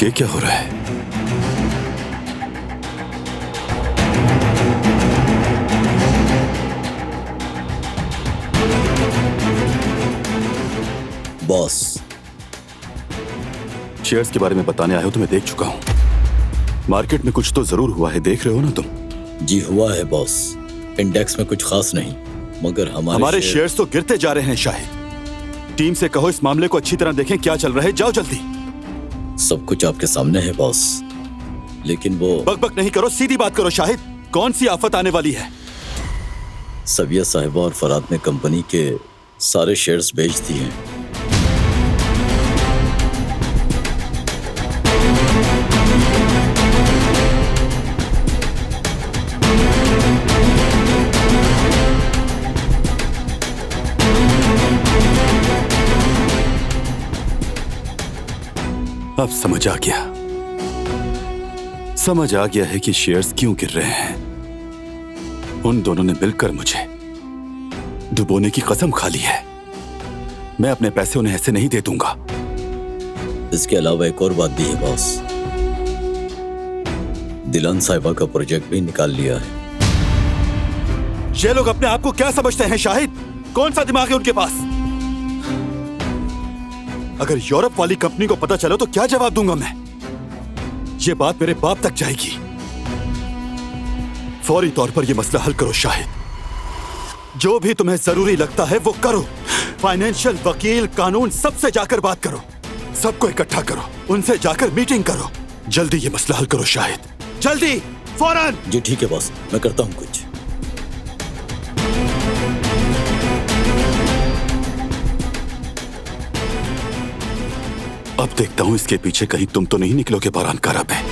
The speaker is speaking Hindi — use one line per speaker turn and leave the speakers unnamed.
ये क्या हो रहा है?
बॉस,
शेयर्स के बारे में बताने आए हो तो मैं देख चुका हूं। मार्केट में कुछ तो जरूर हुआ है, देख रहे हो ना तुम?
जी हुआ है बॉस। इंडेक्स में कुछ खास नहीं, मगर हमारे
शेयर्स तो गिरते जा रहे हैं। शाहिद, टीम से कहो इस मामले को अच्छी तरह देखें, क्या चल रहा है। जाओ जल्दी।
सब कुछ आपके सामने है बॉस, लेकिन वो
बकबक नहीं करो, सीधी बात करो। शाहिद, कौन सी आफत आने वाली है?
सविया साहिबा और फराद ने कंपनी के सारे शेयर्स बेच दिए हैं।
अब समझ आ गया है कि शेयर्स क्यों गिर रहे हैं। उन दोनों ने मिलकर मुझे डुबोने की कसम खा ली है। मैं अपने पैसे उन्हें ऐसे नहीं दे दूंगा।
इसके अलावा एक और बात भी है बॉस, दिलान साहिबा का प्रोजेक्ट भी निकाल लिया है।
ये लोग अपने आप को क्या समझते हैं शाहिद? कौन सा दिमाग है उनके पास? अगर यूरोप वाली कंपनी को पता चला तो क्या जवाब दूंगा मैं? ये बात मेरे बाप तक जाएगी। फौरी तौर पर यह मसला हल करो शाहिद। जो भी तुम्हें जरूरी लगता है वो करो। फाइनेंशियल, वकील, कानून, सबसे जाकर बात करो। सबको इकट्ठा करो, उनसे जाकर मीटिंग करो। जल्दी ये मसला हल करो शाहिद, जल्दी, फौरन।
जी ठीक है बॉस, मैं करता हूं कुछ।
अब देखता हूं इसके पीछे कहीं तुम तो नहीं निकलोगे बारान कारब है।